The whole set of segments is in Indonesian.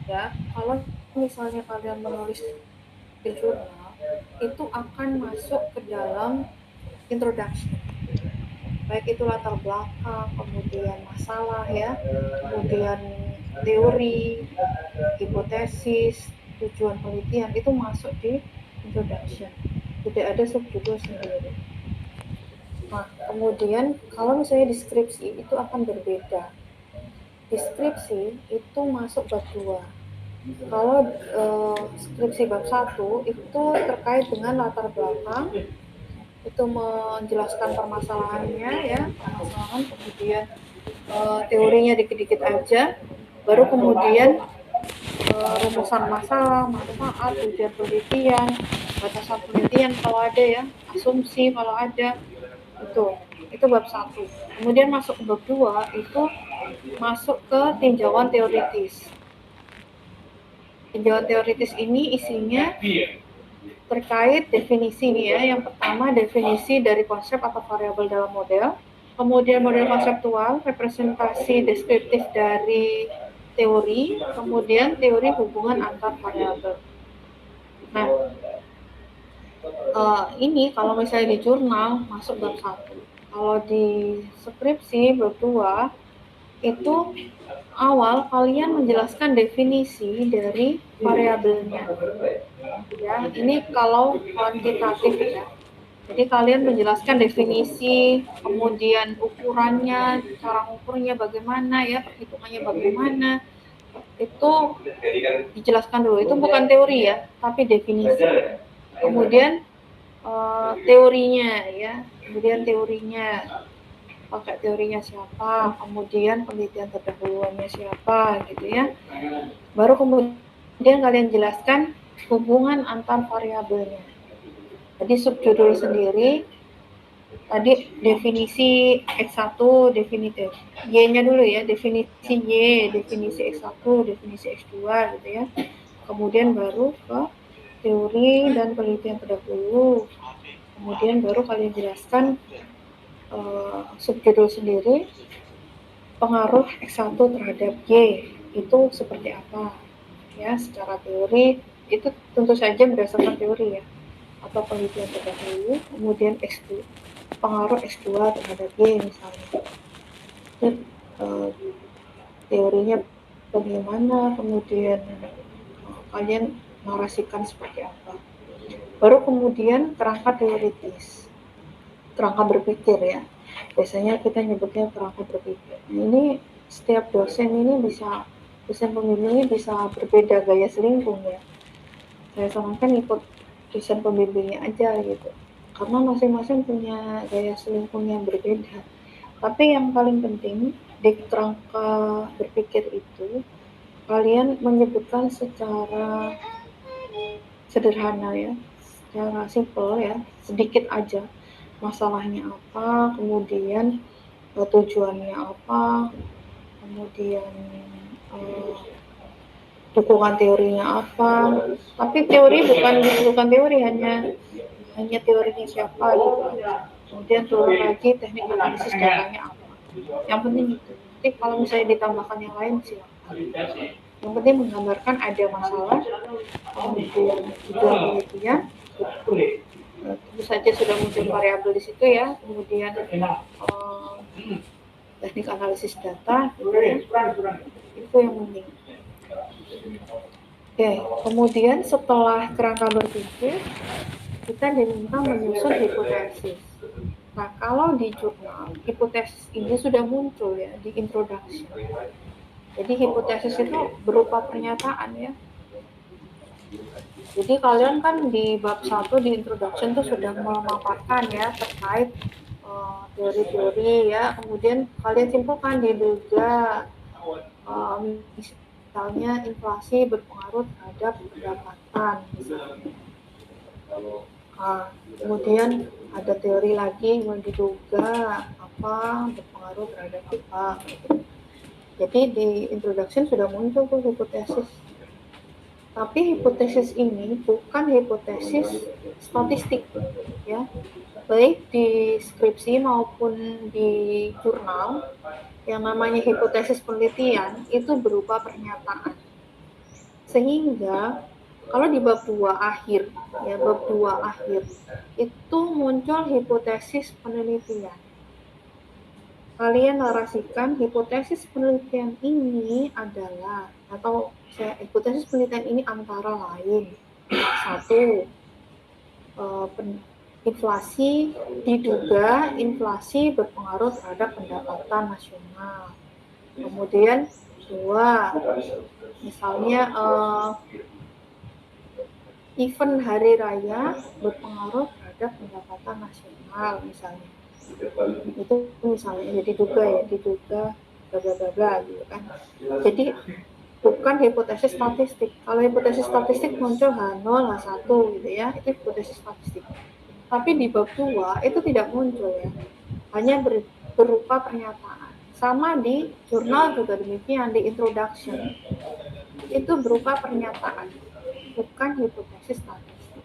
ya. Kalau misalnya kalian menulis di jurnal, itu akan masuk ke dalam introduction, baik itu latar belakang, kemudian masalah ya, kemudian teori, hipotesis, tujuan penelitian, itu masuk di introduction, tidak ada subjudul sendiri. Nah, kemudian kalau misalnya deskripsi itu akan berbeda. Deskripsi itu masuk bab 2. Kalau skripsi bab 1 itu terkait dengan latar belakang, itu menjelaskan permasalahannya ya, permasalahan, kemudian teorinya dikit-dikit aja, baru kemudian rumusan masalah, manfaat, tujuan penelitian, batasan penelitian kalau ada ya, asumsi kalau ada, itu itu bab 1. Kemudian masuk ke bab 2 itu masuk ke tinjauan teoritis. Tinjauan teoritis ini isinya terkait definisi nih ya. Yang pertama definisi dari konsep atau variabel dalam model, kemudian model konseptual, representasi deskriptif dari teori, kemudian teori hubungan antar variabel. Nah, ini kalau misalnya di jurnal masuk bab 1. Kalau di skripsi bab 2 itu awal kalian menjelaskan definisi dari variabelnya. Ya, ini kalau kuantitatif ya. Jadi kalian menjelaskan definisi, kemudian ukurannya, cara ukurnya bagaimana ya, perhitungannya bagaimana. Itu dijelaskan dulu. Itu bukan teori ya, tapi definisi. Kemudian teorinya ya, kemudian teorinya pakai teorinya siapa, kemudian penelitian terdahuluannya siapa gitu ya. Baru kemudian kalian jelaskan hubungan antar variabelnya. Jadi subjudul sendiri tadi definisi X1, definisi Y-nya dulu ya, definisi Y, definisi X1, definisi X2 gitu ya. Kemudian baru ke teori dan penelitian terdahulu. Kemudian baru kalian jelaskan subjudul sendiri, pengaruh X1 terhadap Y itu seperti apa ya secara teori. Itu tentu saja berdasarkan teori ya atau penelitian terdahulu. Kemudian X2, pengaruh X2 terhadap Y misalnya, itu teorinya bagaimana, kemudian kalian narasikan seperti apa. Baru kemudian kerangka teoritis, kerangka berpikir ya, biasanya kita nyebutnya kerangka berpikir. Ini setiap dosen ini bisa, dosen pembimbing ini bisa berbeda gaya selingkuh ya. Saya sarankan ikut dosen pembimbingnya aja gitu, karena masing-masing punya gaya selingkuh yang berbeda. Tapi yang paling penting di kerangka berpikir itu kalian menyebutkan secara sederhana ya, secara simple ya, sedikit aja masalahnya apa, kemudian tujuannya apa, kemudian uh, dukungan teorinya apa. Tapi teori bukan teori hanya teorinya siapa gitu. Kemudian turun lagi teknik analisis datanya apa. Yang penting itu. Nanti kalau misalnya ditambahkan yang lain silakan. Yang penting menggambarkan ada masalah, kemudian tujuan penelitian, tentu saja sudah muncul variabel di situ ya, kemudian teknik analisis data, gitu ya. Itu yang penting. Oke, kemudian setelah kerangka berpikir, kita diminta menyusun hipotesis. Nah, kalau di jurnal, hipotesis ini sudah muncul ya di introduction. Jadi hipotesis itu berupa pernyataan ya. Jadi kalian kan di bab 1 di introduction tuh sudah memaparkan ya terkait teori-teori ya. Kemudian kalian simpulkan diduga misalnya inflasi berpengaruh terhadap pendapatan misalnya. Kemudian ada teori lagi yang diduga apa berpengaruh terhadap apa. Jadi di introduction sudah muncul tuh hipotesis. Tapi hipotesis ini bukan hipotesis statistik ya. Baik di skripsi maupun di jurnal, yang namanya hipotesis penelitian itu berupa pernyataan. Sehingga kalau di bab 2 akhir, ya bab 2 akhir, itu muncul hipotesis penelitian. Kalian narasikan hipotesis penelitian ini adalah, atau hipotesis penelitian ini antara lain, satu, inflasi diduga inflasi berpengaruh terhadap pendapatan nasional. Kemudian dua, misalnya event hari raya berpengaruh terhadap pendapatan nasional misalnya. Itu misalnya diduga bla bla gitu kan. Jadi bukan hipotesis statistik. Kalau hipotesis statistik muncul H0, H1 gitu ya, itu hipotesis statistik. Tapi di bab 2 itu tidak muncul ya. Hanya berupa pernyataan. Sama di jurnal juga demikian, di introduction. Itu berupa pernyataan, bukan hipotesis statistik.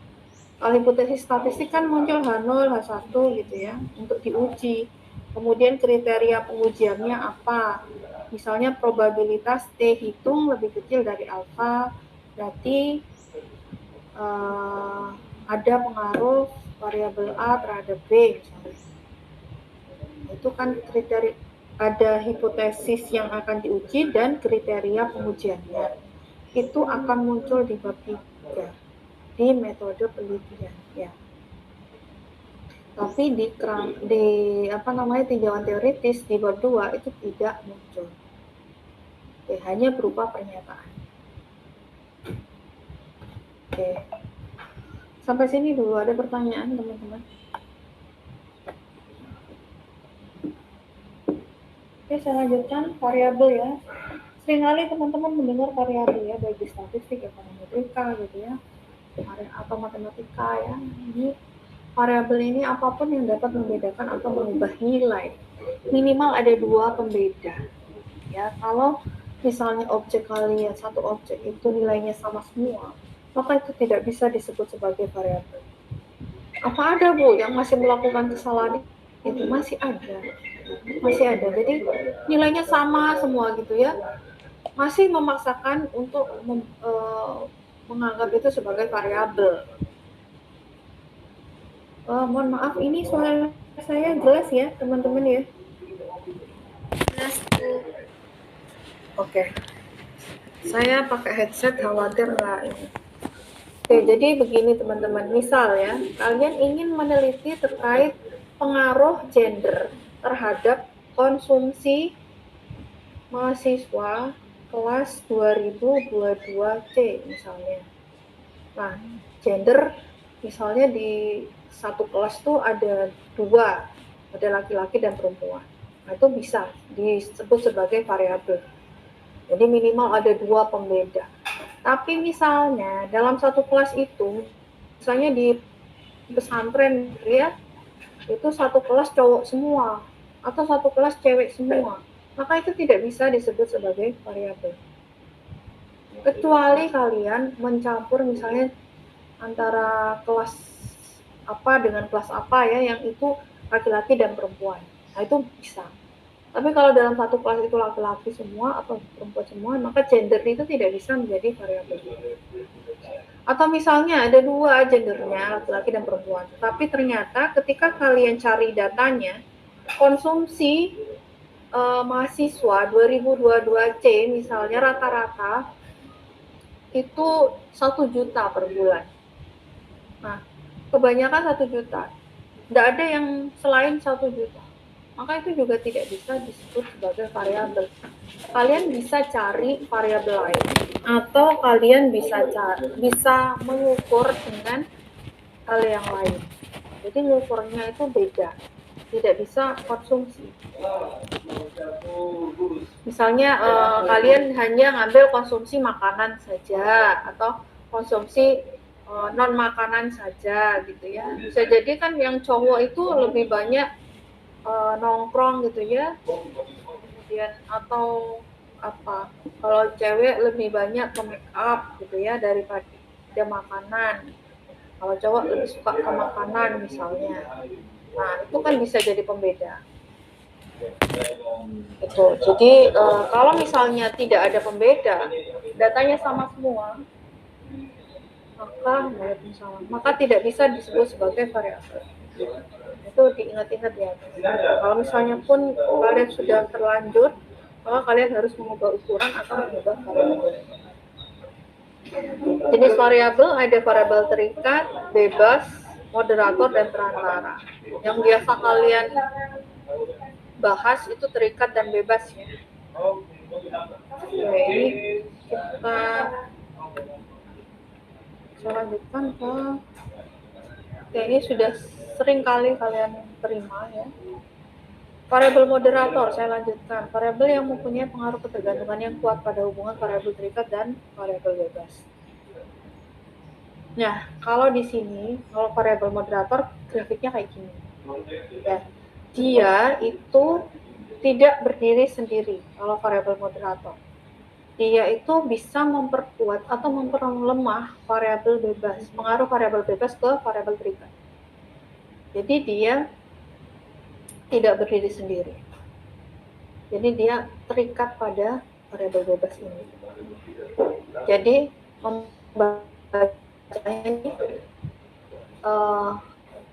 Kalau hipotesis statistik kan muncul H0, H1 gitu ya, untuk diuji. Kemudian kriteria pengujiannya apa? Misalnya probabilitas T hitung lebih kecil dari alfa, berarti ada pengaruh variabel A terhadap B misalnya. Itu kan kriteria, ada hipotesis yang akan diuji dan kriteria pengujiannya. Itu akan muncul di bab 3 di metode penelitian ya. Tapi di tinjauan teoritis di bab 2 itu tidak muncul. Oke, hanya berupa pernyataan. Oke. Sampai sini dulu, ada pertanyaan teman-teman? Oke, saya lanjutkan variabel ya. Seringkali teman-teman mendengar variabel ya, baik di statistik, ekonometrika gitu ya, atau matematika ya. Ini variabel ini apapun yang dapat membedakan atau mengubah nilai. Minimal ada dua pembeda. Ya, kalau misalnya objek kalian, satu objek itu nilainya sama semua, maka itu tidak bisa disebut sebagai variabel. Apa ada Bu yang masih melakukan kesalahan itu? Masih ada. Jadi nilainya sama semua gitu ya. Masih memaksakan untuk menganggap itu sebagai variabel. Mohon maaf, ini suara saya jelas ya teman-teman ya? Jelas Bu. Oke. Saya pakai headset, khawatir nggak ini. Oke, jadi begini teman-teman. Misal ya, kalian ingin meneliti terkait pengaruh gender terhadap konsumsi mahasiswa kelas 2022C misalnya. Nah, gender misalnya di satu kelas tuh ada dua, ada laki-laki dan perempuan. Nah, itu bisa disebut sebagai variabel. Jadi minimal ada dua pembeda. Tapi misalnya dalam satu kelas itu, misalnya di pesantren ya, itu satu kelas cowok semua atau satu kelas cewek semua, maka itu tidak bisa disebut sebagai variabel. Kecuali kalian mencampur misalnya antara kelas apa dengan kelas apa ya, yang itu laki-laki dan perempuan. Nah, itu bisa. Tapi kalau dalam satu kelas itu laki-laki semua atau perempuan semua, maka gender itu tidak bisa menjadi variabel. Atau misalnya ada dua gendernya, laki-laki dan perempuan. Tapi ternyata ketika kalian cari datanya, konsumsi mahasiswa 2022C misalnya rata-rata itu 1 juta per bulan. Nah, kebanyakan 1 juta. Tidak ada yang selain 1 juta. Maka itu juga tidak bisa disebut sebagai variabel. Kalian bisa cari variabel lain, atau kalian bisa mengukur dengan hal yang lain. Jadi mengukurnya itu beda, tidak bisa konsumsi. Misalnya kalian hanya ngambil konsumsi makanan saja atau konsumsi non makanan saja gitu ya. Bisa jadi kan yang cowok itu lebih banyak nongkrong gitu ya, kemudian atau apa, kalau cewek lebih banyak ke make up gitu ya daripada makanan, kalau cowok lebih suka ke makanan misalnya. Nah, itu kan bisa jadi pembeda. Itu. Jadi kalau misalnya tidak ada pembeda, datanya sama semua, maka tidak bisa disebut sebagai variabel. Itu diingat-ingat ya. Kalau misalnya pun kalian sudah terlanjur, maka kalian harus mengubah ukuran atau mengubah variabel. Jenis variabel ada variabel terikat, bebas, moderator, dan perantara. Yang biasa kalian bahas itu terikat dan bebas ya. Oke, ini kita lanjutkan ke ini sudah sering kali kalian terima ya. Variabel moderator, saya lanjutkan. Variabel yang mempunyai pengaruh ketergantungan yang kuat pada hubungan variabel terikat dan variabel bebas. Nah, kalau di sini, kalau variabel moderator, grafiknya kayak gini. Ya, dia itu tidak berdiri sendiri kalau variabel moderator. Dia itu bisa memperkuat atau memperlemah variabel bebas, pengaruh variabel bebas ke variabel terikat. Jadi dia tidak berdiri sendiri. Jadi dia terikat pada variabel bebas ini. Jadi membacanya ini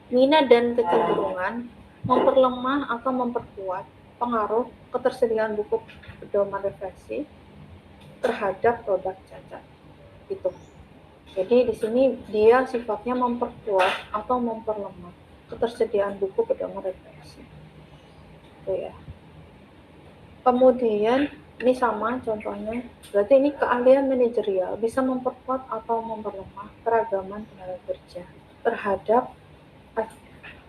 minat dan kecenderungan memperlemah atau memperkuat pengaruh ketersediaan buku pedoman refleksi terhadap produk cacat gitu. Jadi di sini dia sifatnya memperkuat atau memperlemah ketersediaan buku pedoman refleksi. Itu ya. Kemudian ini sama contohnya, berarti ini keahlian manajerial bisa memperkuat atau memperlemah keragaman tenaga kerja terhadap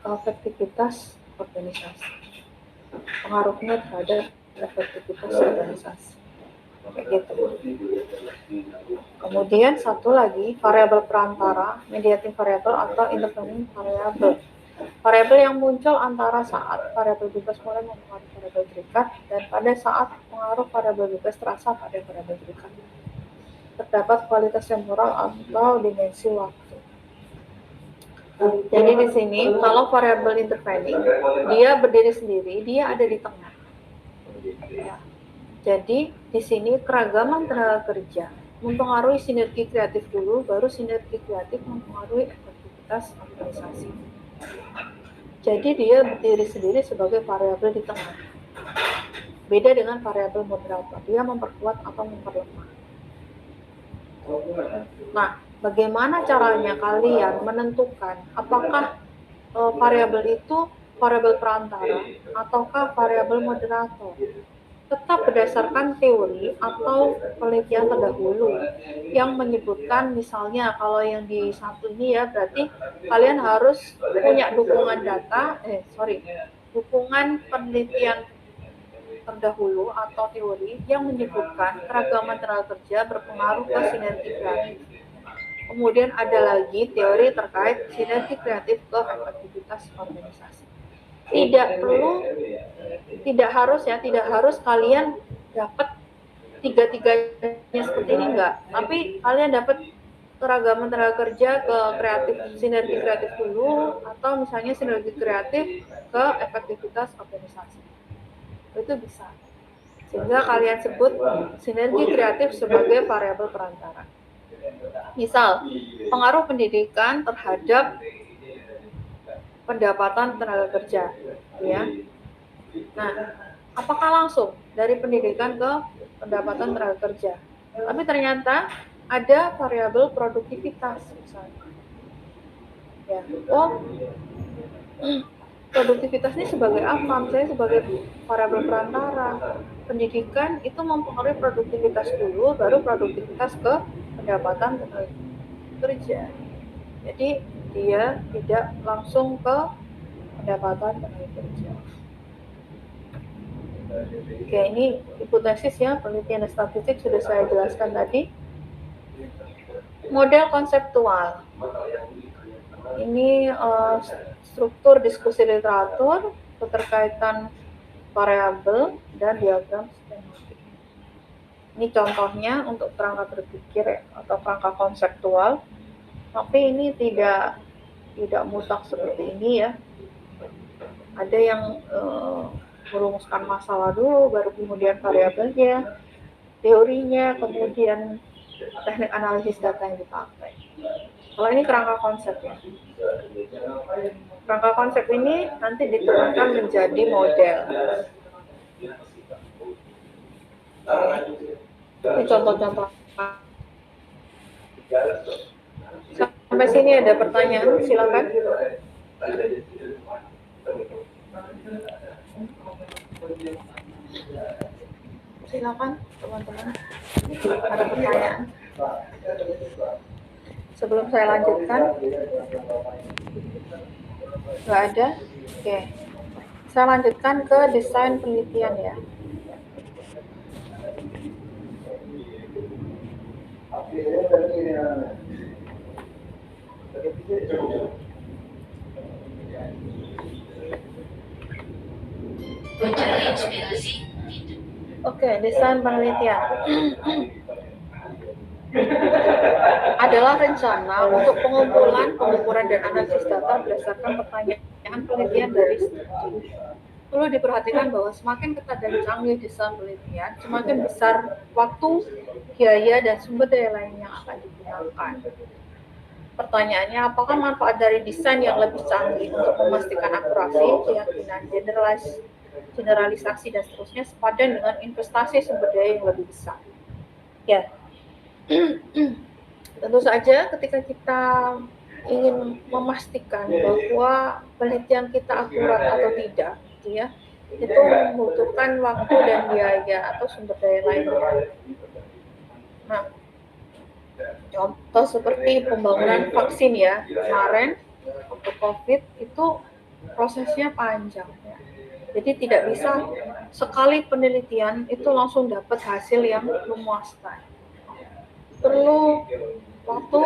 efektivitas organisasi. Pengaruhnya terhadap efektivitas organisasi. Gitu. Kemudian satu lagi variabel perantara, mediating variable atau intervening variable. Variabel yang muncul antara saat variabel bebas mulai mempengaruhi variabel terikat dan pada saat pengaruh variabel bebas terasa pada variabel terikat. Terdapat kualitas temporal atau dimensi waktu. Jadi di sini kalau variabel intervening dia berdiri sendiri, dia ada di tengah. Ya. Jadi di sini keragaman tenaga kerja mempengaruhi sinergi kreatif dulu, baru sinergi kreatif mempengaruhi efektivitas organisasi. Jadi dia berdiri sendiri sebagai variabel di tengah. Beda dengan variabel moderator, dia memperkuat atau memperlemah. Nah, bagaimana caranya kalian menentukan apakah variabel itu variabel perantara ataukah variabel moderator? Tetap berdasarkan teori atau penelitian terdahulu yang menyebutkan misalnya kalau yang di satu ini ya berarti kalian harus punya dukungan dukungan penelitian terdahulu atau teori yang menyebutkan keragaman tenaga kerja berpengaruh ke sinergi kreatif. Kemudian ada lagi teori terkait sinergi kreatif ke efektivitas organisasi. Tidak harus kalian dapat tiga-tiganya seperti ini enggak, tapi kalian dapat keragaman tenaga kerja ke sinergi kreatif dulu atau misalnya sinergi kreatif ke efektivitas organisasi. Itu bisa. Sehingga kalian sebut sinergi kreatif sebagai variabel perantara. Misal, pengaruh pendidikan terhadap pendapatan tenaga kerja, ya. Nah, apakah langsung dari pendidikan ke pendapatan tenaga kerja? Tapi ternyata ada variabel produktivitas, misalnya. Ya, produktivitas ini sebagai apa? Misalnya sebagai variabel perantara. Pendidikan itu mempengaruhi produktivitas dulu, baru produktivitas ke pendapatan tenaga kerja. Jadi dia tidak langsung ke pendapatan tenaga kerja. Oke, ini hipotesis ya, penelitian dan statistik sudah saya jelaskan tadi. Model konseptual. Ini struktur diskusi literatur, keterkaitan variabel, dan diagram sistematik. Ini contohnya untuk kerangka berpikir atau kerangka konseptual. Tapi ini tidak mutlak seperti ini ya. Ada yang merumuskan masalah dulu, baru kemudian variabelnya, teorinya, kemudian teknik analisis data yang dipakai. Kalau ini kerangka konsep ya. Kerangka konsep ini nanti diturunkan menjadi model. Ini contoh-contoh. Sampai sini ada pertanyaan, silakan. Silakan teman-teman. Ada pertanyaan? Sebelum saya lanjutkan. Nggak ada? Oke. Saya lanjutkan ke desain penelitian ya. Oke, desain penelitian adalah rencana untuk pengumpulan, pengukuran, dan analisis data berdasarkan pertanyaan penelitian dari studi. Perlu diperhatikan bahwa semakin ketat dan canggih desain penelitian, semakin besar waktu, biaya, dan sumber daya lain yang akan digunakan. Pertanyaannya, apakah manfaat dari desain yang lebih canggih untuk memastikan akurasi, keyakinan, generalisasi, dan seterusnya sepadan dengan investasi sumber daya yang lebih besar? Ya, tentu saja ketika kita ingin memastikan bahwa penelitian kita akurat atau tidak, gitu ya, itu membutuhkan waktu dan biaya atau sumber daya lainnya. Nah, contoh seperti pembangunan vaksin ya, kemarin untuk COVID itu prosesnya panjang ya. Jadi tidak bisa sekali penelitian itu langsung dapat hasil yang memuaskan. Perlu waktu,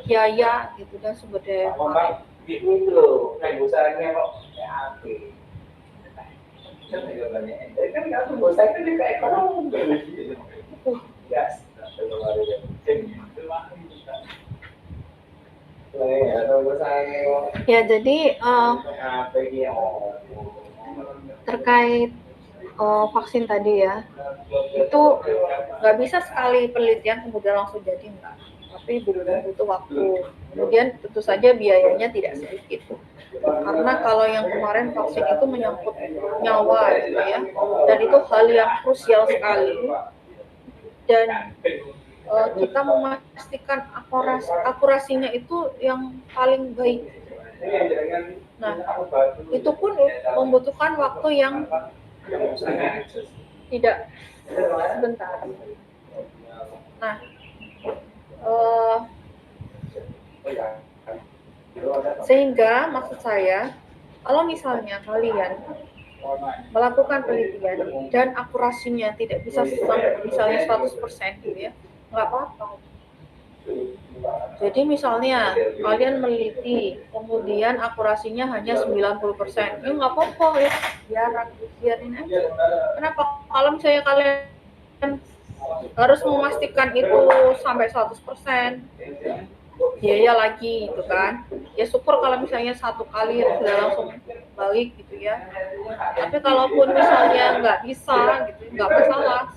biaya gitu dan sumber daya lain. Ya, jadi terkait vaksin tadi ya, itu nggak bisa sekali penelitian kemudian langsung jadi, enggak, tapi butuh waktu. Kemudian tentu saja biayanya tidak sedikit, karena kalau yang kemarin vaksin itu menyangkut nyawa gitu ya, dan itu hal yang krusial sekali, dan kita memastikan akurasinya itu yang paling baik. Nah, itu pun membutuhkan waktu yang tidak sebentar. Nah, sehingga maksud saya, kalau misalnya kalian melakukan penelitian dan akurasinya tidak bisa sampai misalnya 100% gitu ya, nggak apa-apa. Jadi misalnya kalian meneliti, kemudian akurasinya hanya 90%, ya nggak apa-apa ya, biarin aja. Kenapa? Kalau misalnya kalian harus memastikan itu sampai 100%, biaya lagi gitu kan. Ya syukur kalau misalnya satu kali sudah langsung balik gitu ya. Tapi kalaupun misalnya nggak bisa gitu, nggak masalah.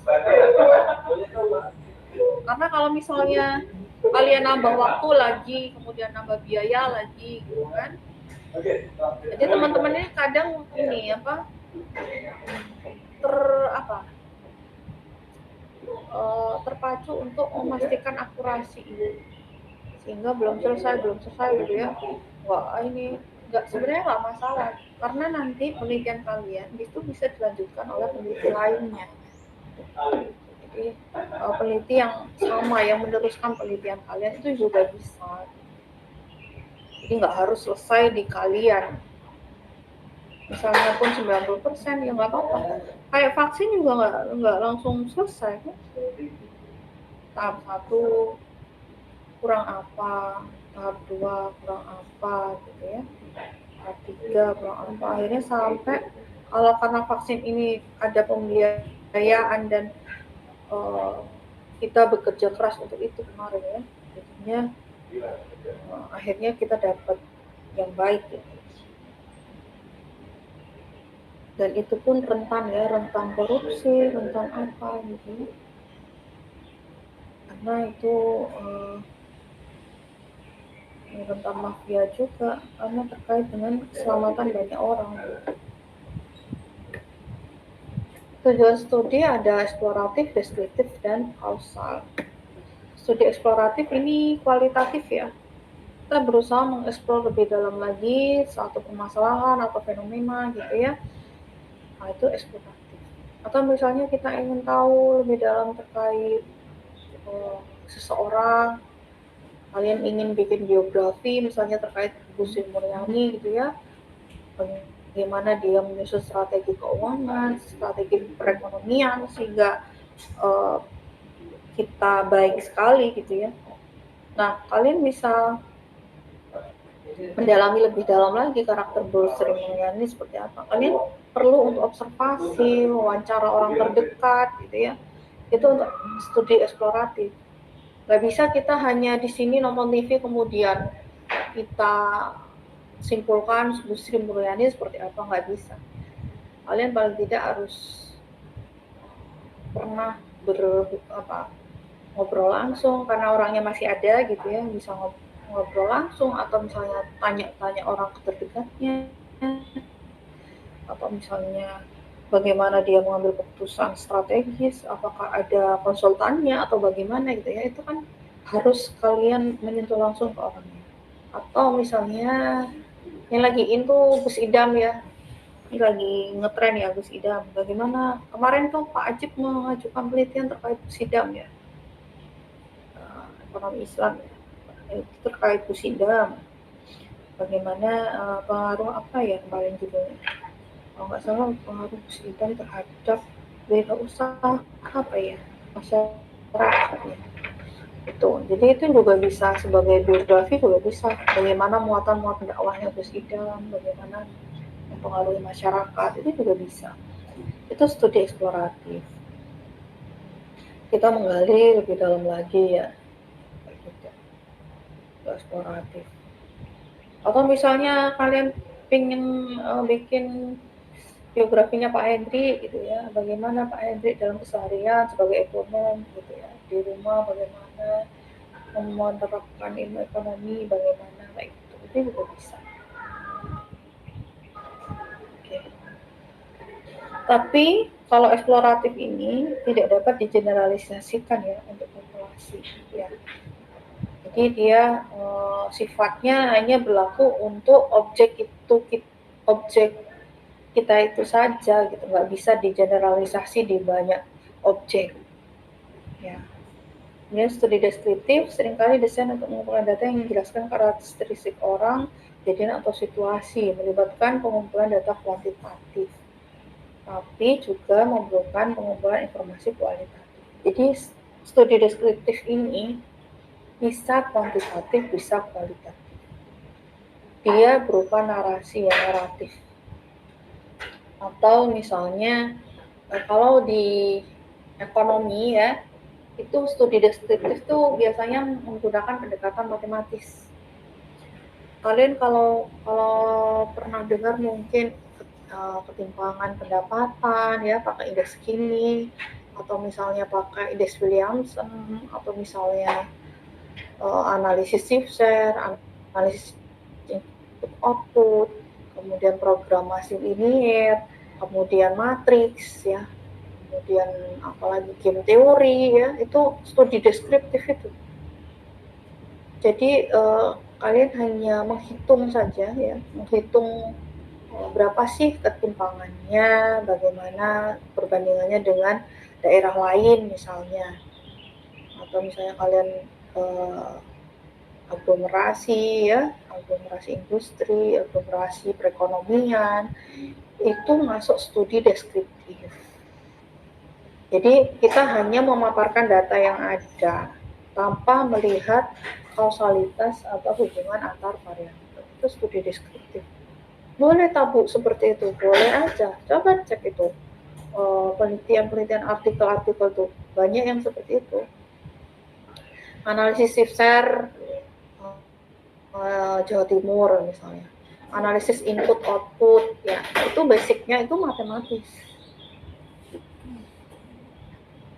Karena kalau misalnya kalian nambah waktu lagi, kemudian nambah biaya lagi gitu kan. Jadi teman-teman ini kadang ini terpacu untuk memastikan akurasi ini, sehingga belum selesai gitu ya. Wah, ini sebenarnya nggak masalah, karena nanti penelitian kalian itu bisa dilanjutkan oleh peneliti lainnya. Jadi peneliti yang sama yang meneruskan penelitian kalian itu juga bisa. Jadi nggak harus selesai di kalian. Misalnya pun 90% ya nggak apa-apa. Kayak vaksin juga nggak langsung selesai kan? Tahap 1 kurang apa, tahap 2 kurang apa gitu ya, tahap 3 kurang apa, akhirnya sampai kalau karena vaksin ini ada pembiayaan dan kita bekerja keras untuk itu kemarin ya, jadinya akhirnya kita dapat yang baik gitu. dan itu pun rentan ya, rentan korupsi, rentan apa gitu, karena itu rentan mafia juga, karena terkait dengan keselamatan banyak orang. Tujuan studi ada eksploratif, deskriptif, dan kausal. Studi eksploratif ini kualitatif ya, kita berusaha mengeksplor lebih dalam lagi suatu permasalahan atau fenomena gitu ya. Nah, itu eksploratif. Atau misalnya kita ingin tahu lebih dalam terkait seseorang, kalian ingin bikin biografi misalnya terkait Bu Sri Mulyani gitu ya, bagaimana dia menyusun strategi keuangan, strategi perekonomian sehingga kita baik sekali gitu ya. Nah, kalian bisa mendalami lebih dalam lagi karakter Bu Sri Mulyani seperti apa. Kalian perlu untuk observasi, wawancara orang terdekat gitu ya. Itu untuk studi eksploratif. Gak bisa kita hanya di sini nonton TV kemudian kita simpulkan Bu Sri Mulyani seperti apa, nggak bisa. Kalian paling tidak harus pernah ngobrol langsung karena orangnya masih ada gitu ya, bisa ngobrol langsung atau misalnya tanya-tanya orang terdekatnya, atau misalnya bagaimana dia mengambil keputusan strategis, apakah ada konsultannya atau bagaimana gitu ya, itu kan harus kalian menyentuh langsung ke orangnya. Atau misalnya yang lagi tuh Gus Idam ya, ini lagi ngetren ya Gus Idam, bagaimana kemarin tuh Pak Ajib mengajukan penelitian terkait Gus Idam ya, ekonomi Islam ya, itu terkait Gus Idam, bagaimana pengaruh apa ya kemarin judulnya, kalau nggak salah pengaruh Gus Idam terhadap wirausaha apa ya, masyarakat ya. Itu jadi itu juga bisa sebagai biografi, juga bisa bagaimana muatan-muatan dakwahnya Gus Idam, bagaimana mempengaruhi masyarakat, itu juga bisa. Itu studi eksploratif, kita menggali lebih dalam lagi ya, gitu. Eksploratif. Atau misalnya kalian pengen bikin biografinya Pak Hendri gitu ya, bagaimana Pak Hendri dalam keseharian sebagai ekonom gitu ya, di rumah bagaimana menerapkan ilmu ekonomi, bagaimana kayak gitu, itu juga bisa. Oke. Tapi kalau eksploratif ini tidak dapat digeneralisasikan ya untuk populasi ya. Jadi dia sifatnya hanya berlaku untuk objek kita itu saja gitu, nggak bisa digeneralisasi di banyak objek ya. Kemudian studi deskriptif seringkali desain untuk mengumpulkan data yang menjelaskan karakteristik orang, kejadian atau situasi, melibatkan pengumpulan data kuantitatif, tapi juga memerlukan pengumpulan informasi kualitatif. Jadi studi deskriptif ini bisa kuantitatif, bisa kualitatif. Dia berupa narasi yang naratif. Atau misalnya kalau di ekonomi ya, itu studi deskriptif itu biasanya menggunakan pendekatan matematis. Kalian kalau pernah dengar mungkin ketimpangan pendapatan ya pakai indeks Gini, atau misalnya pakai indeks Williamson, atau misalnya analisis Shifter, analisis input output, kemudian programasi linier, kemudian matriks ya, kemudian apalagi game teori ya, itu studi deskriptif itu. Jadi kalian hanya menghitung saja ya, menghitung berapa sih ketimpangannya, bagaimana perbandingannya dengan daerah lain misalnya, atau misalnya kalian aglomerasi ya, aglomerasi industri, aglomerasi perekonomian, itu masuk studi deskriptif. Jadi kita hanya memaparkan data yang ada tanpa melihat kausalitas atau hubungan antar variabel. Itu studi deskriptif. Boleh tabu seperti itu, boleh aja. Coba cek itu penelitian-penelitian artikel-artikel tuh, banyak yang seperti itu. Analisis Shifter Jawa Timur misalnya, analisis input output ya, itu basicnya itu matematis,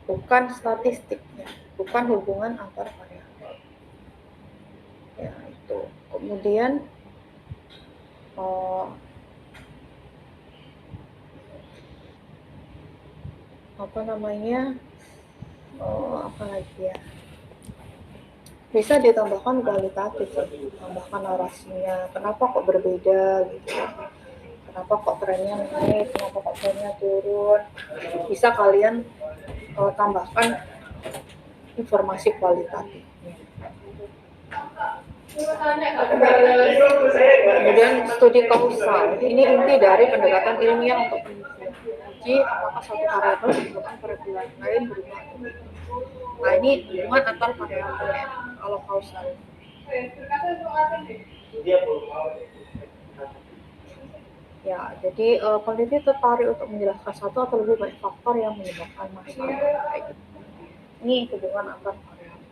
bukan statistik ya, bukan hubungan antar variabel ya. Itu kemudian apa namanya, apa lagi ya, bisa ditambahkan kualitatif ya, tambahkan narasinya, kenapa kok berbeda gitu ya, kenapa kok trennya naik, kenapa kok trennya turun, bisa kalian tambahkan informasi kualitatifnya. Kemudian studi kausal, ini inti dari pendekatan ilmiah untuk menguji apakah suatu variabel menyebabkan variabel lain berubah. Nah, ini hubungan antar variabel ya, kalau kausal. Ya, jadi peneliti tertarik untuk menjelaskan satu atau lebih banyak faktor yang menyebabkan masalah. Ini hubungan antar variabel.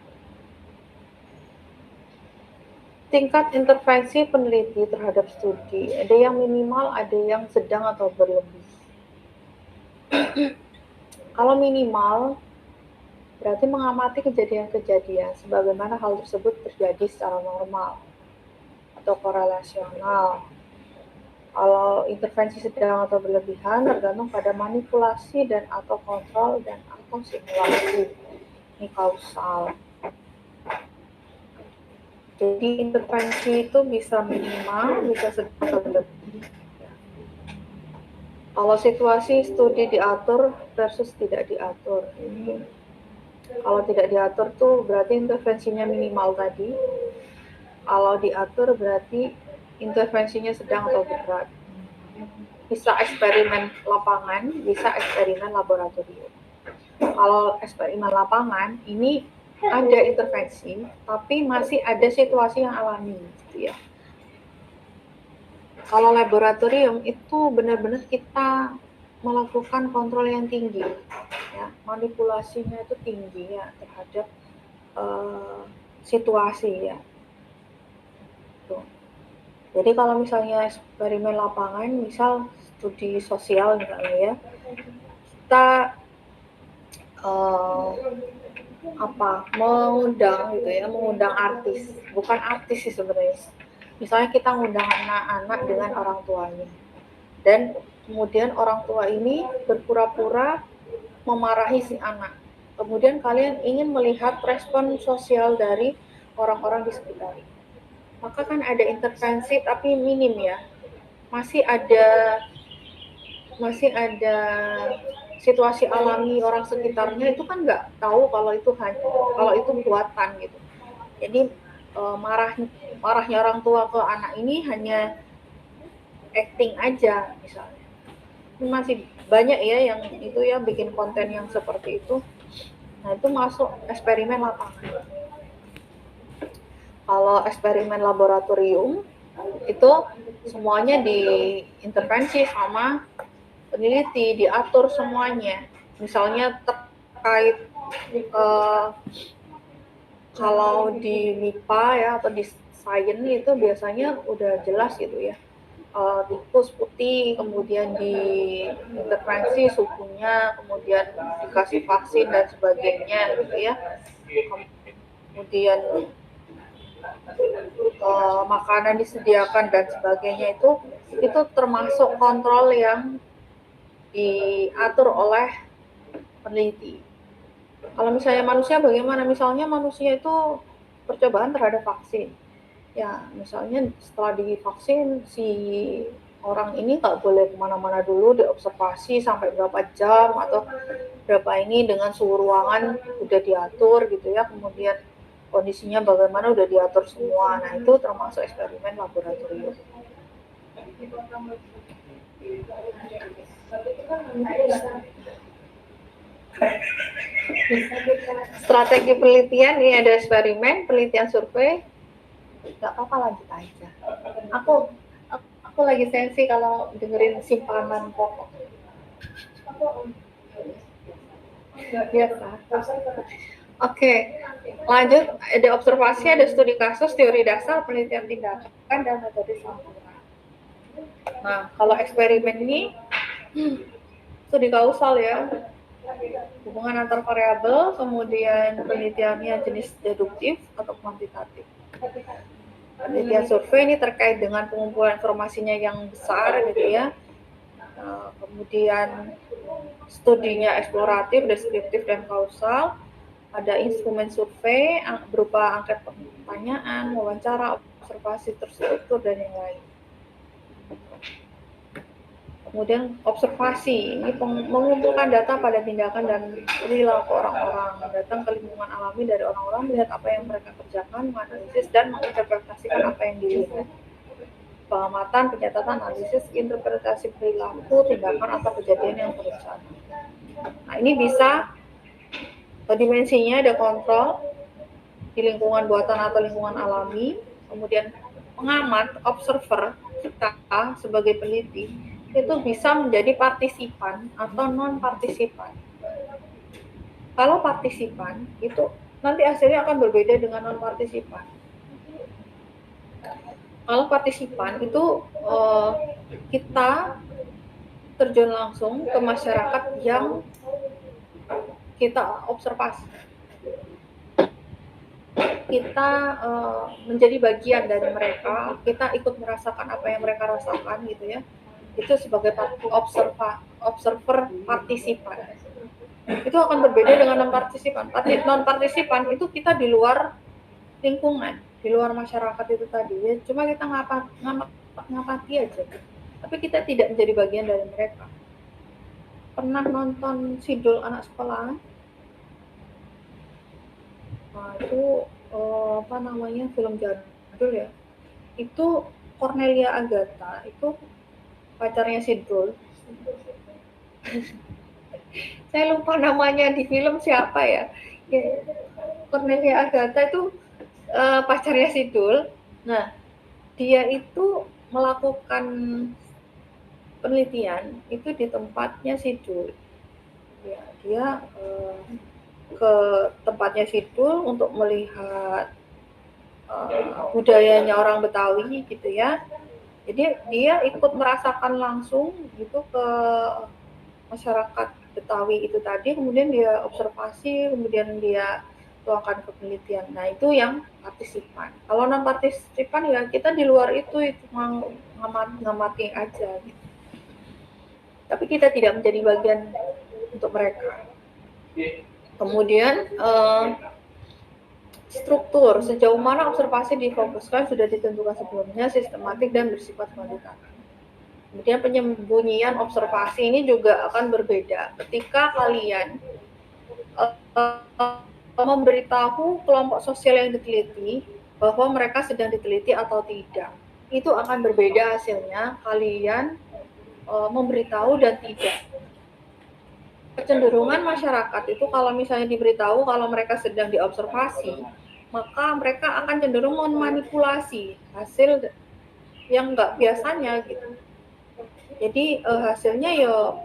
Tingkat intervensi peneliti terhadap studi, ada yang minimal, ada yang sedang atau berlebih. Kalau minimal, berarti mengamati kejadian-kejadian sebagaimana hal tersebut terjadi secara normal atau korelasional. Kalau intervensi sedang atau berlebihan tergantung pada manipulasi dan atau kontrol dan atau simulasi. Ini kausal. Jadi intervensi itu bisa minimal, bisa sedang atau berlebih. Kalau situasi studi diatur versus tidak diatur. Ini kalau tidak diatur tuh berarti intervensinya minimal tadi. Kalau diatur berarti intervensinya sedang atau berat. Bisa eksperimen lapangan, bisa eksperimen laboratorium. Kalau eksperimen lapangan ini ada intervensi, tapi masih ada situasi yang alami, gitu ya. Kalau laboratorium itu benar-benar kita melakukan kontrol yang tinggi, ya, manipulasinya itu tinggi ya terhadap situasi ya. Tuh. Jadi kalau misalnya eksperimen lapangan, misal studi sosial misalnya ya, kita mengundang artis, bukan artis sih sebenarnya. Misalnya kita mengundang anak-anak dengan orang tuanya, dan kemudian orang tua ini berpura-pura memarahi si anak. Kemudian kalian ingin melihat respon sosial dari orang-orang di sekitar. Maka kan ada intervensi tapi minim ya. Masih ada situasi alami orang sekitarnya itu kan nggak tahu kalau itu buatan gitu. Jadi marahnya orang tua ke anak ini hanya acting aja misalnya. Ini masih banyak ya yang itu ya bikin konten yang seperti itu. Nah, itu masuk eksperimen lapangan. Kalau eksperimen laboratorium itu semuanya diintervensi sama peneliti, diatur semuanya. Misalnya terkait kalau di MIPA ya atau di sains itu biasanya udah jelas gitu ya. Tikus putih, kemudian diintervensi suhunya, kemudian dikasih vaksin dan sebagainya gitu ya. Kemudian makanan disediakan dan sebagainya itu termasuk kontrol yang diatur oleh peneliti. Kalau misalnya manusia bagaimana? Misalnya manusia itu percobaan terhadap vaksin. Ya, misalnya setelah divaksin si orang ini nggak boleh kemana-mana dulu, diobservasi sampai berapa jam atau berapa ini dengan suhu ruangan udah diatur gitu ya. Kemudian kondisinya bagaimana udah diatur semua. Nah, itu termasuk eksperimen laboratorium. Strategi penelitian ini ada eksperimen, penelitian survei. Gak apa-apa lanjut aja. Aku lagi sensi kalau dengerin simpanan pokok. Biasa. Oke, lanjut. Ada observasi, ada studi kasus, teori dasar, penelitian tindakan, dan metode sampel. Nah, kalau eksperimen ini studi kausal ya, hubungan antar variabel, kemudian penelitiannya jenis deduktif atau kuantitatif. Penelitian survei ini terkait dengan pengumpulan informasinya yang besar gitu ya. Kemudian studinya eksploratif, deskriptif, dan kausal. Ada instrumen survei berupa angket pertanyaan, wawancara, observasi terstruktur, dan yang lain. Kemudian observasi, ini mengumpulkan data pada tindakan dan perilaku orang-orang, datang ke lingkungan alami dari orang-orang, melihat apa yang mereka kerjakan, menganalisis dan menginterpretasikan apa yang dilihat. Pengamatan, pencatatan, analisis, interpretasi perilaku, tindakan atau kejadian yang berencana. Nah, ini bisa dimensinya ada kontrol di lingkungan buatan atau lingkungan alami, kemudian pengamat, observer, kita sebagai peneliti itu bisa menjadi partisipan atau non-partisipan. Kalau partisipan itu nanti hasilnya akan berbeda dengan non-partisipan. Kalau partisipan itu kita terjun langsung ke masyarakat yang kita observasi. Kita menjadi bagian dari mereka, kita ikut merasakan apa yang mereka rasakan gitu ya. Itu sebagai observer partisipan. Itu akan berbeda dengan non-partisipan. Non-partisipan itu kita di luar lingkungan, di luar masyarakat itu tadi ya. Cuma kita ngapati aja. Tapi kita tidak menjadi bagian dari mereka. Pernah nonton Sidul Anak Sekolah? Nah, itu apa namanya, film jadul ya. Itu Cornelia Agatha, itu pacarnya Sidul. Saya lupa namanya di film siapa ya. Cornelia Agatha itu pacarnya Sidul. Nah, dia itu melakukan penelitian itu di tempatnya Sidul. Ya, dia ke tempatnya Sidul untuk melihat budayanya orang Betawi gitu ya. Jadi dia ikut merasakan langsung gitu ke masyarakat Betawi itu tadi, kemudian dia observasi, kemudian dia tuangkan ke penelitian. Nah, itu yang partisipan. Kalau non partisipan ya kita di luar itu ngamati aja gitu. Tapi kita tidak menjadi bagian untuk mereka. Kemudian struktur, sejauh mana observasi difokuskan sudah ditentukan sebelumnya, sistematik dan bersifat kuantitatif. Kemudian penyembunyian observasi ini juga akan berbeda. Ketika kalian memberitahu kelompok sosial yang diteliti bahwa mereka sedang diteliti atau tidak, itu akan berbeda hasilnya kalian memberitahu dan tidak. Kecenderungan masyarakat itu kalau misalnya diberitahu kalau mereka sedang diobservasi, maka mereka akan cenderung memanipulasi hasil yang nggak biasanya gitu. Jadi hasilnya ya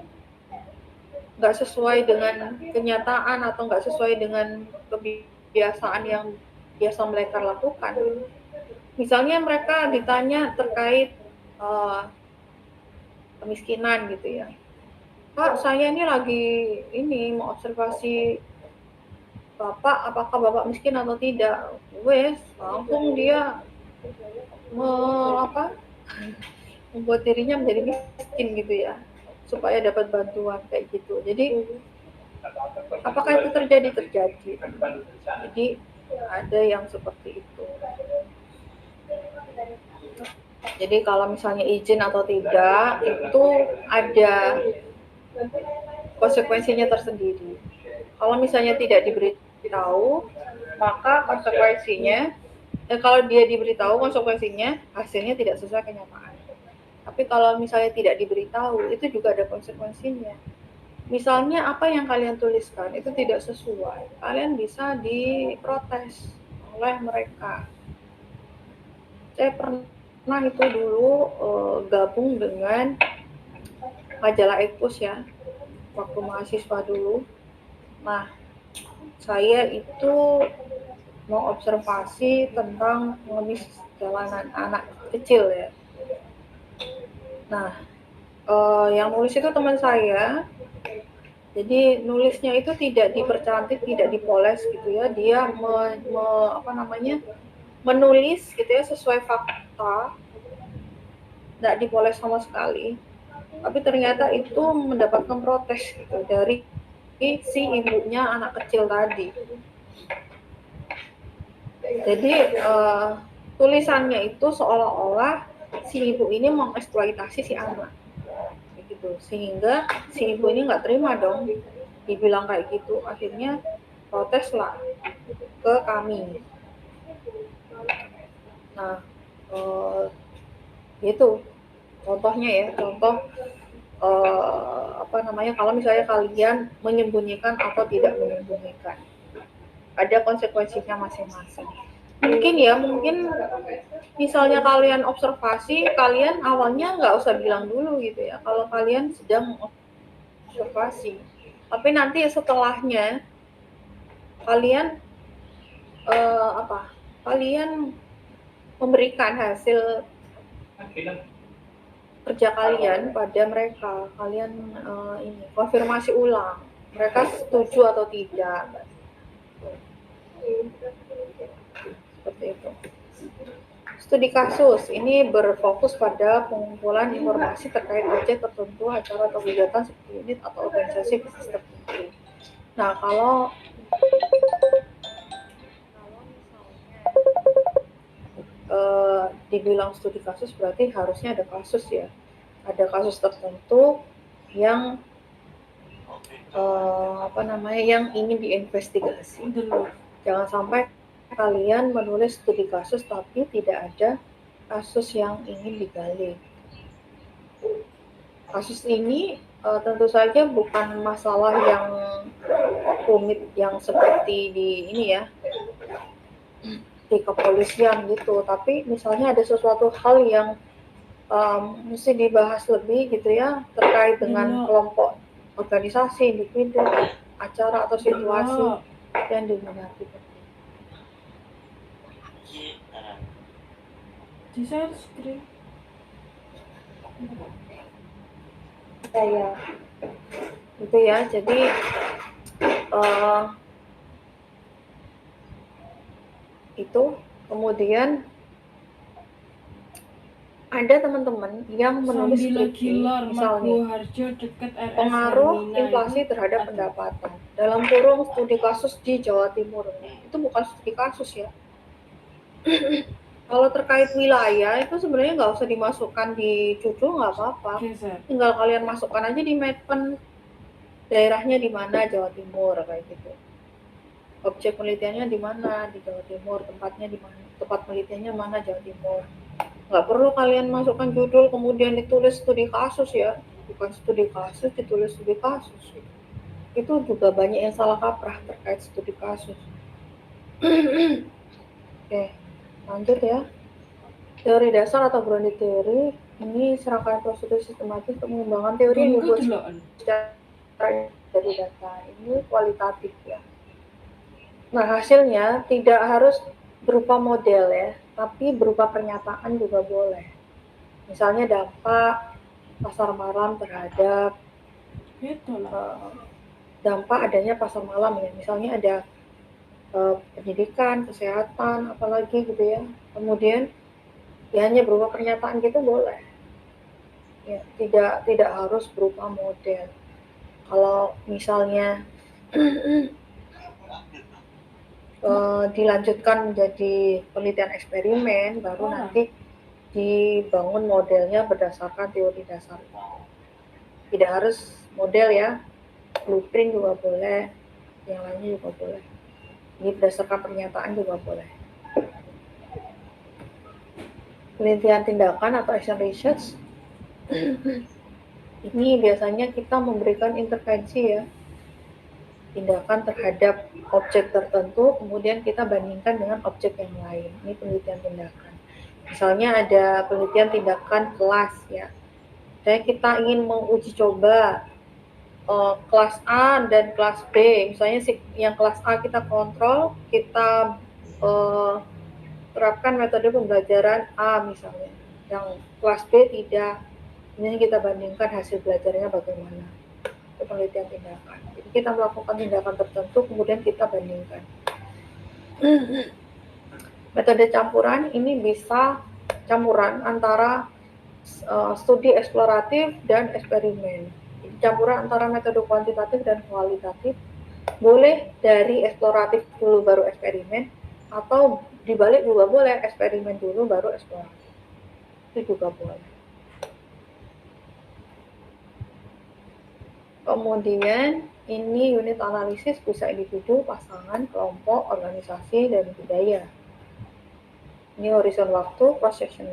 nggak sesuai dengan kenyataan atau nggak sesuai dengan kebiasaan yang biasa mereka lakukan. Misalnya mereka ditanya terkait kemiskinan gitu ya. Pak, saya ini lagi mau observasi Bapak, apakah Bapak miskin atau tidak? Wes, langsung dia membuat dirinya menjadi miskin gitu ya, supaya dapat bantuan kayak gitu. Jadi apakah itu terjadi? Jadi ada yang seperti itu. Jadi kalau misalnya izin atau tidak itu ada konsekuensinya tersendiri. Kalau misalnya tidak diberitahu, maka konsekuensinya kalau dia diberitahu konsekuensinya hasilnya tidak sesuai kenyataan. Tapi kalau misalnya tidak diberitahu, itu juga ada konsekuensinya. Misalnya apa yang kalian tuliskan itu tidak sesuai, kalian bisa diprotes oleh mereka. Saya pernah itu dulu gabung dengan majalah Epos ya, waktu mahasiswa dulu. Nah, saya itu mau observasi tentang pengemis jalanan anak kecil ya. Nah, yang nulis itu teman saya. Jadi nulisnya itu tidak dipercantik, tidak dipoles gitu ya. Dia menulis gitu ya sesuai fakta, tidak dipoles sama sekali. Tapi ternyata itu mendapatkan protes gitu dari si ibunya anak kecil tadi. Jadi tulisannya itu seolah-olah si ibu ini mengeksploitasi si anak. Gitu. Sehingga si ibu ini nggak terima dong dibilang kayak gitu, akhirnya protes lah ke kami. Nah itu contohnya ya, contoh kalau misalnya kalian menyembunyikan atau tidak menyembunyikan, ada konsekuensinya masing-masing. Mungkin misalnya kalian observasi, kalian awalnya nggak usah bilang dulu gitu ya kalau kalian sedang observasi, tapi nanti setelahnya kalian kalian memberikan hasil kerja kalian pada mereka, kalian ini konfirmasi ulang mereka setuju atau tidak, seperti itu. Studi kasus ini berfokus pada pengumpulan informasi terkait objek tertentu, acara atau kegiatan seperti unit atau organisasi bisnis tertentu. Nah, kalau dibilang studi kasus berarti harusnya ada kasus ya, ada kasus tertentu yang yang ingin diinvestigasi. Jangan sampai kalian menulis studi kasus tapi tidak ada kasus yang ingin digali. Kasus ini tentu saja bukan masalah yang rumit yang seperti di ini ya, di kepolisian gitu, tapi misalnya ada sesuatu hal yang mesti dibahas lebih gitu ya, terkait dengan kelompok, organisasi, individu, acara atau situasi yang diminati. Di-share screen. Ya, itu ya. Jadi itu kemudian ada teman-teman yang menulis skripsi, misalnya pengaruh inflasi terhadap pendapatan dalam kurung studi kasus di Jawa Timur. Itu bukan studi kasus ya. Kalau terkait wilayah itu sebenarnya nggak usah dimasukkan di judul, nggak apa-apa. Tinggal kalian masukkan aja di Medpen, daerahnya di mana, Jawa Timur kayak gitu. Objek penelitiannya di mana, di Jawa Timur, tempatnya di mana, tempat penelitiannya mana, Jawa Timur. Nggak perlu kalian masukkan judul kemudian ditulis studi kasus ya, bukan studi kasus ditulis studi kasus. Itu juga banyak yang salah kaprah terkait studi kasus. Oke, lanjut ya. Teori dasar atau grounded teori ini serangkaian prosedur sistematis untuk mengembangkan teori yang dibuat secara dari data. Ini kualitatif ya. Nah, hasilnya tidak harus berupa model ya, tapi berupa pernyataan juga boleh. Misalnya dampak pasar malam terhadap dampak adanya pasar malam ya. Misalnya ada pendidikan, kesehatan, apalagi gitu ya. Kemudian ya hanya berupa pernyataan gitu boleh. Ya, tidak harus berupa model. Kalau misalnya dilanjutkan menjadi penelitian eksperimen, baru nanti dibangun modelnya berdasarkan teori dasar. Tidak harus model ya, blueprint juga boleh, yang lainnya juga boleh. Ini berdasarkan pernyataan juga boleh. Penelitian tindakan atau action research ini biasanya kita memberikan intervensi ya, tindakan terhadap objek tertentu, kemudian kita bandingkan dengan objek yang lain. Ini penelitian tindakan. Misalnya ada penelitian tindakan kelas ya. Kita ingin menguji coba kelas A dan kelas B. Misalnya yang kelas A kita kontrol, kita terapkan metode pembelajaran A misalnya. Yang kelas B tidak. Ini kita bandingkan hasil belajarnya bagaimana. Itu penelitian tindakan. Jadi kita melakukan tindakan tertentu, kemudian kita bandingkan. Metode campuran ini bisa campuran antara studi eksploratif dan eksperimen. Jadi, campuran antara metode kuantitatif dan kualitatif. Boleh dari eksploratif dulu baru eksperimen, atau dibalik juga boleh, eksperimen dulu baru eksploratif. Itu juga boleh. Kemudian ini unit analisis bisa individu, pasangan, kelompok, organisasi, dan budaya. Ini horizon waktu, cross section